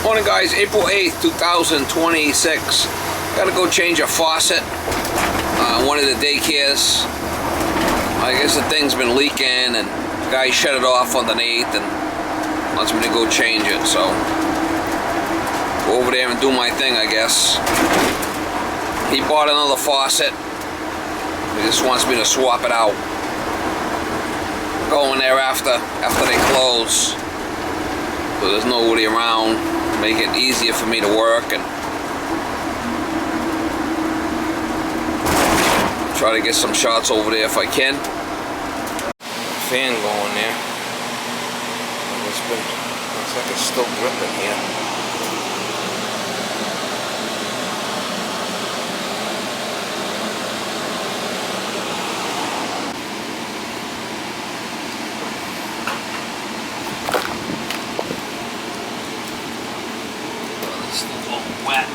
Morning guys, April 8th, 2026. Gotta go change a faucet. One of the daycares. I guess the thing's been leaking and the guy shut it off underneath and wants me to go change it, so go over there and do my thing, I guess. He bought another faucet. He just wants me to swap it out. Go in there after they close. So there's nobody around. Make it easier for me to work and try to get some shots over there if I can. Fan going there. Looks like it's still dripping here. It's still a little wet.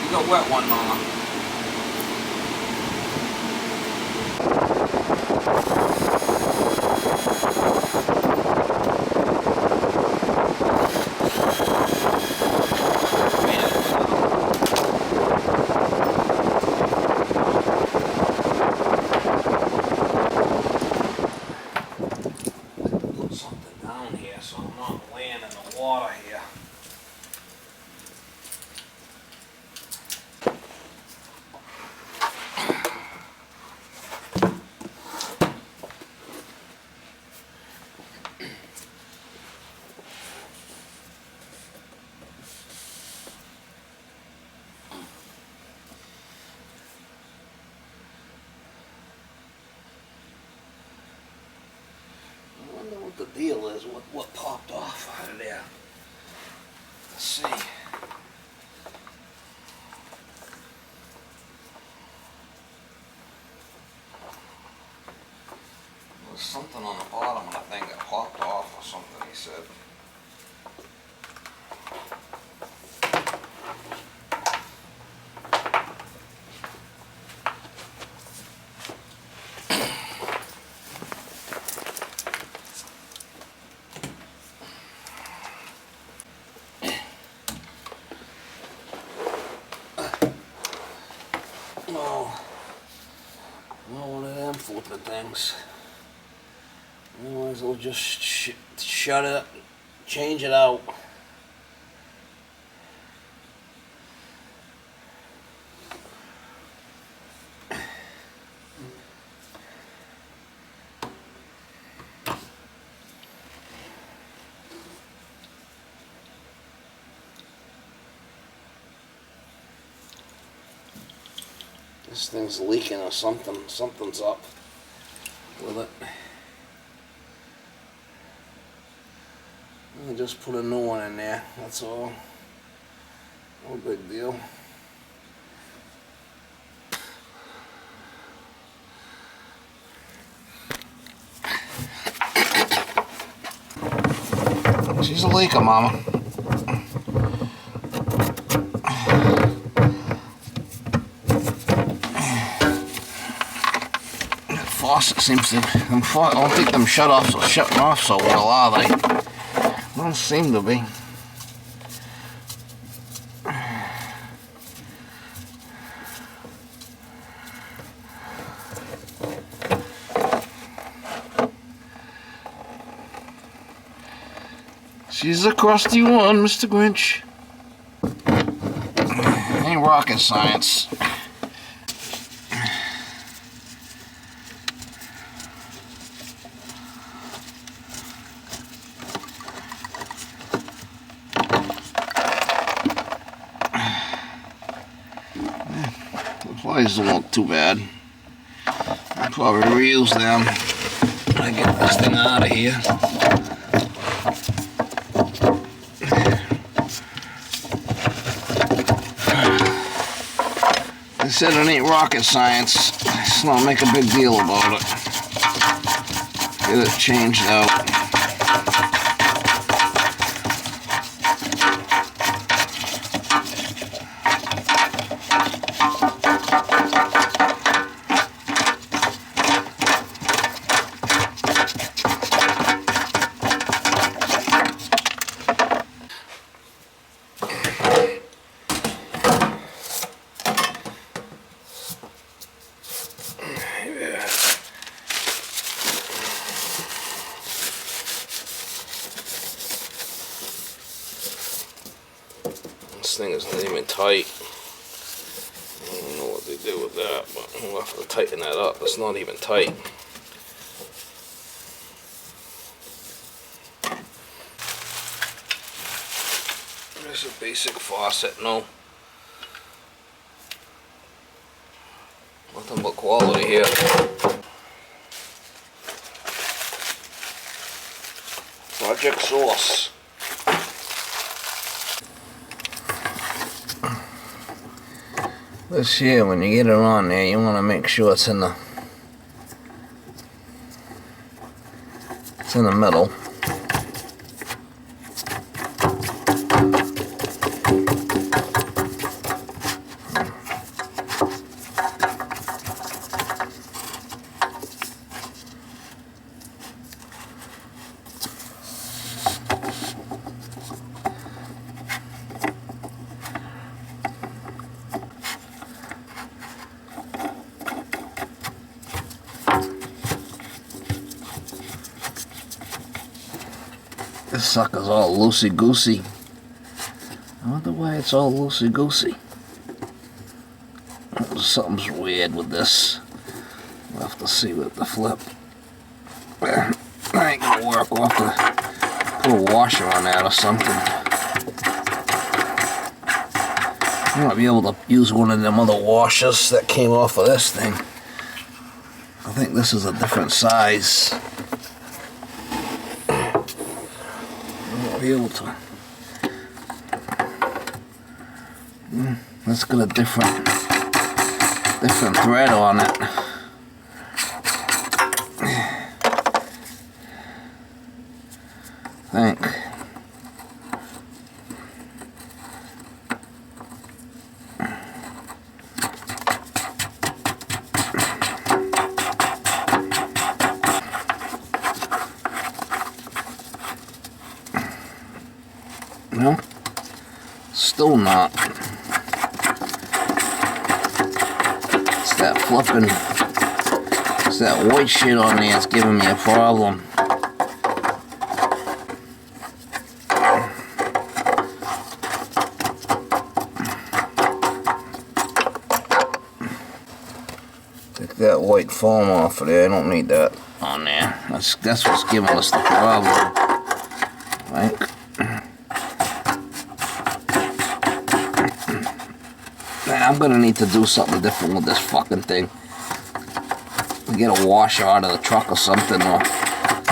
You got wet one, Mama. Put something down here so I'm not laying in the water here. I wonder what the deal is, what popped off out of there. Let's see. There's something on the bottom of the thing that popped off or something, he said. Well, one of them flipping things. Otherwise, we'll just shut it, change it out. This thing's leaking or something's up with it. I'll just put a new one in there, that's all. No big deal. She's a leaker, Mama. Faucet seems to, I don't think them shut-offs are shutting off so well, are they? Don't seem to be. She's a crusty one, Mr. Grinch. Ain't rocket science. The pliers don't look too bad. I'll probably reuse them when I get this thing out of here. They said it ain't rocket science. Let's not make a big deal about it. Get it changed out. this thing is not even tight. I don't know what they did with that, but we'll have to tighten that up. It's not even tight. There's a basic faucet, no. Nothing but quality here. Project Source. This here, when you get it on there, you want to make sure it's in the middle. This sucker's all loosey-goosey. I wonder why it's all loosey-goosey. Something's weird with this. We'll have to see with the flip. I ain't gonna work. We'll have to put a washer on that or something. I might be able to use one of them other washers that came off of this thing. I think this is a different size. Be able to. Let's get a different thread on it. I think. No, still not. It's that flipping, it's that white shit on there that's giving me a problem. Take that white foam off of there. I don't need that on there. That's what's giving us the problem. Right? I'm gonna need to do something different with this fucking thing. Get a washer out of the truck or something, or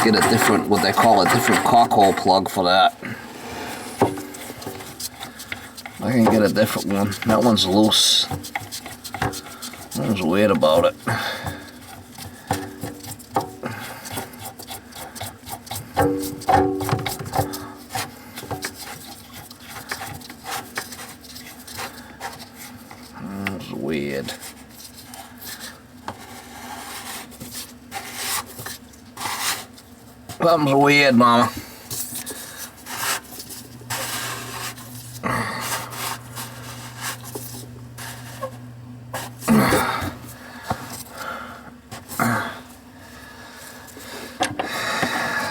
get a different, what they call a different cockhole plug for that. I can get a different one. That one's loose. That was weird about it. Weird. Something's weird, mama.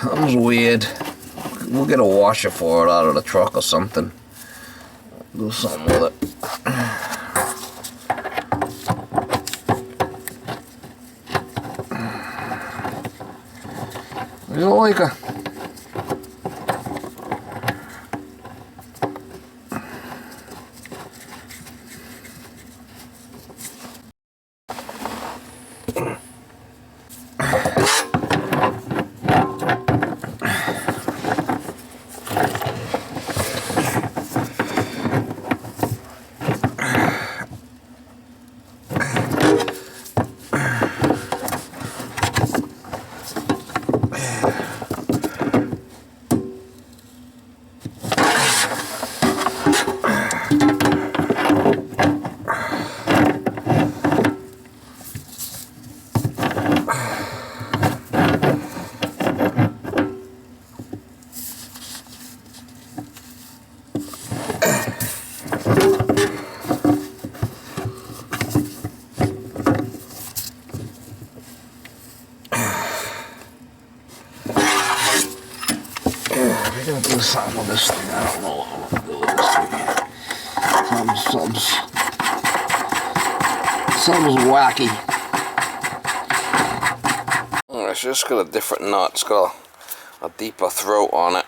Something's weird. We'll get a washer for it out of the truck or something. Do something with it. You don't like her. We're gonna do something with this thing. I don't know what I'm gonna do with this thing here. Something's wacky. It's just got a different nut. It's got a deeper throat on it.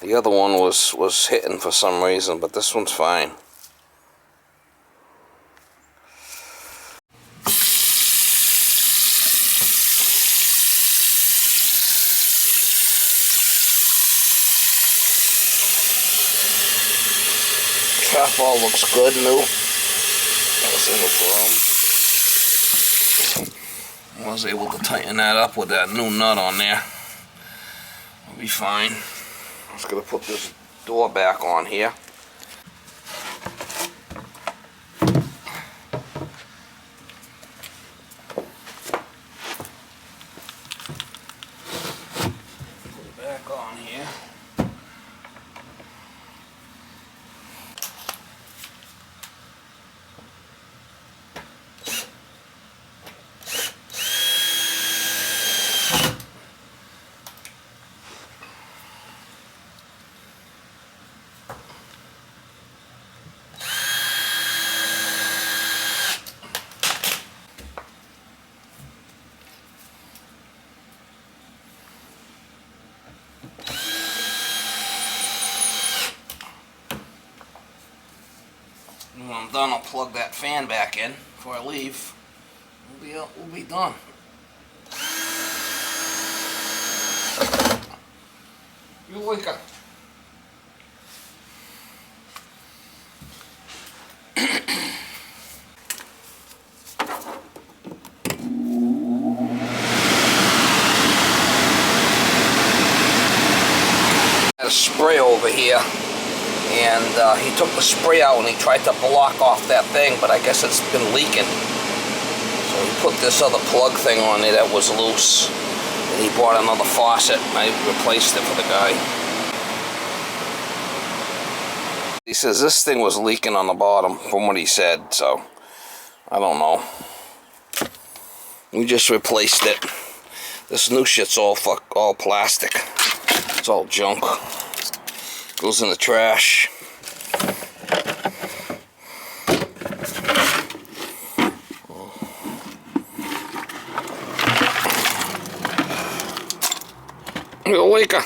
The other one was hitting for some reason, but this one's fine. Trap all looks good, new. I was able to tighten that up with that new nut on there. I'll be fine. I'm just gonna put this door back on here. Put it back on here. When I'm done, I'll plug that fan back in before I leave. We'll be done. You like a spray over here, and he took the spray out and he tried to block off that thing, but I guess it's been leaking. So he put this other plug thing on there that was loose, and he bought another faucet, and I replaced it for the guy. He says this thing was leaking on the bottom from what he said, so I don't know. We just replaced it. This new shit's all plastic. It's all junk. Goes in the trash. Eureka!